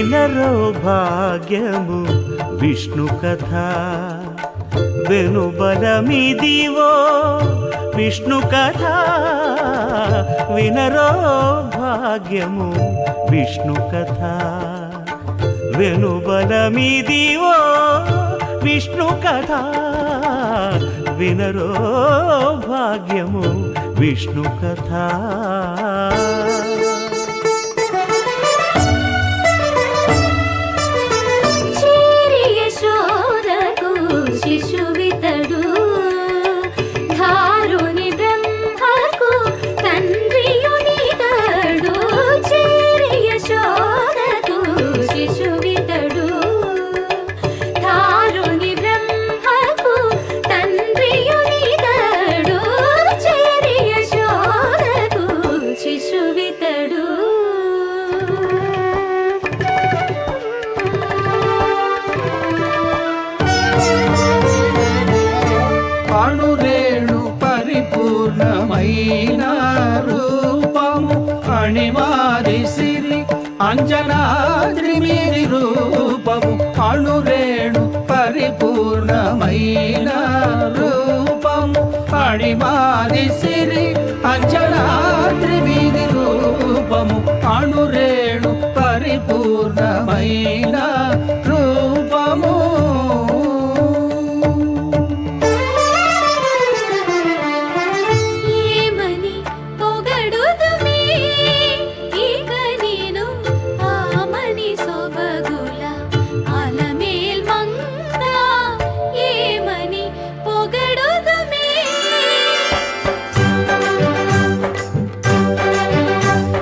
వినరో భాగ్యము విష్ణు కథ వెనుబలమిదివో విష్ణు కథ వినరో భాగ్యము విష్ణు కథ వెనుబలమిదివో విష్ణు కథ వినరో భాగ్యము విష్ణు కథ. శిశువితడు ధారుని బ్రహ్మకు తండ్రియునితడు చేరి యశోదకు శిశువితడు ధారుని బ్రహ్మకు తండ్రియునితడు చేరి యశోదకు శిశువితడు. అణురేణు పరిపూర్ణమైన రూపము అణిమాది సిరి అంజనాద్రి మీది రూపము అణురేణు పరిపూర్ణమైన రూపము అణిమాది సిరి అంజనాద్రి మీది రూపము అణురేణు పరిపూర్ణమైన రూపము.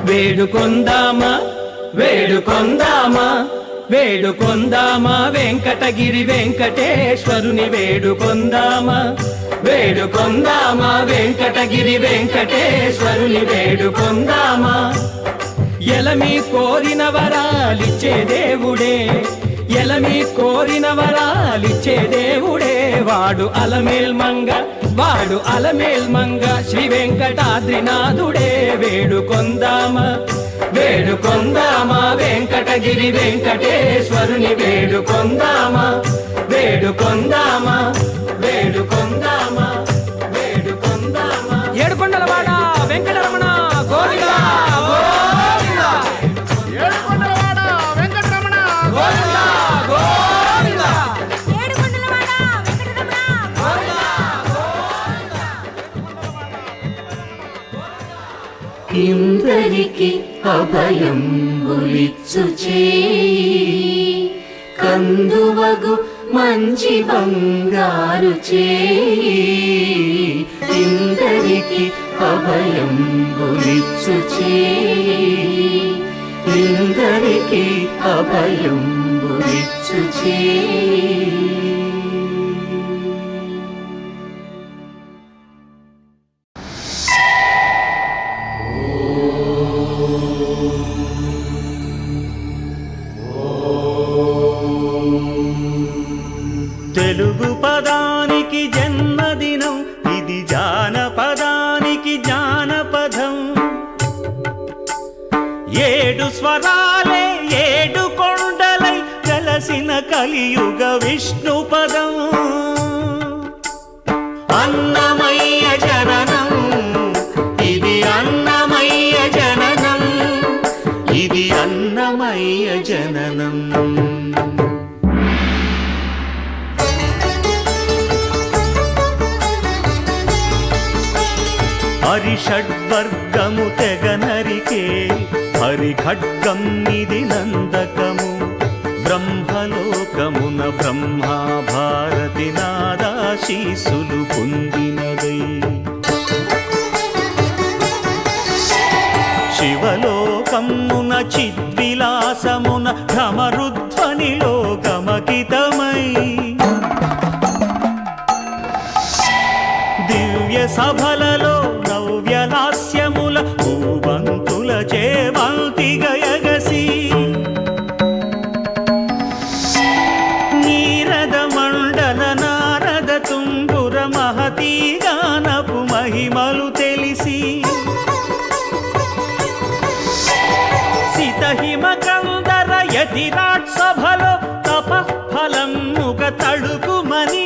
వేడుకొందామా వేడుకొందామా వేడుకొందామా వెంకటగిరి వెంకటేశ్వరుని వేడుకొందామా వేడుకొందామా వెంకటగిరి వెంకటేశ్వరుని వేడుకొందామా. ఎలమి కోరిన వరాలిచ్చే దేవుడే ఎలమి కోరిన వరాలిచ్చే దేవుడే వాడు అలమేల్మంగ శ్రీ వెంకటాద్రినాథుడే. వేడుకొందామా వేడుకొందామా వెంకటగిరి వెంకటేశ్వరుని వేడుకొందామా వేడుకొందామా వేడుకొందామా వేడుకొందామా. ఏడుకొండలవాడ వెంకటరమణ గోవిందా గోవిందా ఏడుకొండలవాడ వెంకటరమణ గోవిందా గోవిందా ఏడుకొండలవాడ వెంకటరమణ గోవిందా గోవిందా. ఇందరికి అభయంబులిచ్చు చేయి కందువగు మంచి బంగారు చేయి ఇందరికి అభయంబులిచ్చు చేయి ఇందరికి అభయంబులిచ్చు చేయి. తెలుగు పదానికి జన్మదినం ఇది జానపదానికి జానపదం. ఏడు స్వరాలే ఏడు కొండలై కలసిన కలియుగ విష్ణు పదం. అన్నమయ్య జననం ఇది అన్నమయ్య జననం ఇది అన్నమయ్య జననం. హరిషడ్వర్గము తెగనరికే హరిఖడ్గం ఇది నందకము. బ్రహ్మలోకమున బ్రహ్మా భారతి నాదాశీసులు పొందినదై. శివలోకమున చిద్విలాసమున భ్రమరుధ్వనిలో గమకితమై. దివ్య సభలలో నవ్యలాస్యముల భూవంతుల చేవంతి గయగసి. నీరద మండల నారద తుంగుర మహతీ గానపు మహిమలు తెలిసి. సితహిమ కందర యతి విరాట్ సభలో తపఫలముగ తడుకుమని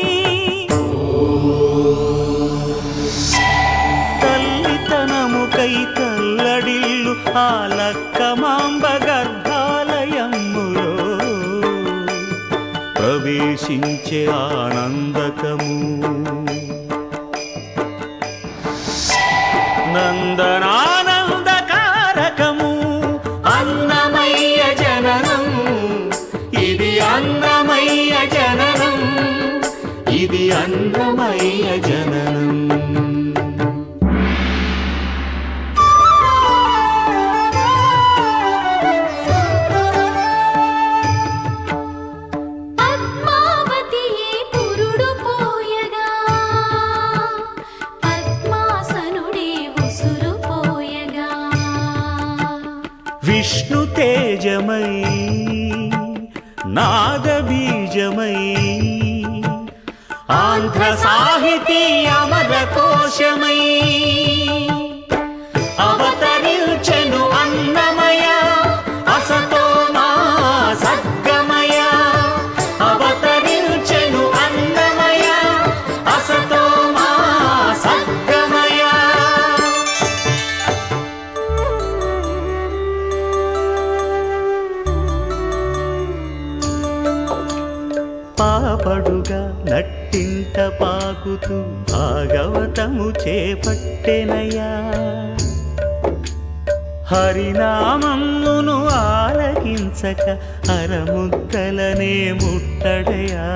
తల్లితనముకై తల్లడిల్లు ఆ లక్కమాంబ గర్భాలయములో ప్రవేశించే ఆనందకము నందనానందకారకము అన్నమయ్య జననం ఇది అన్నమయ్య జననం ఇది అన్నమయ్య జననం పద్మావతియే పురుడు పోయగా పద్మాసనుడే ఉసురు పోయగా విష్ణు తేజమై నాదబీజమై ఆంధ్ర సాహితీ అమర కోశమై అవతరించెను అన్నమయ అసతో మా సద్గమయ అవతరించెను అన్నమయ అసతో మా సద్గమయ పాపడుగా నట్టింట పాకుతూ భాగవతము చేపట్టెనయ్యా హరినామమును ఆలకించక అరముద్దలనే ముట్టడయా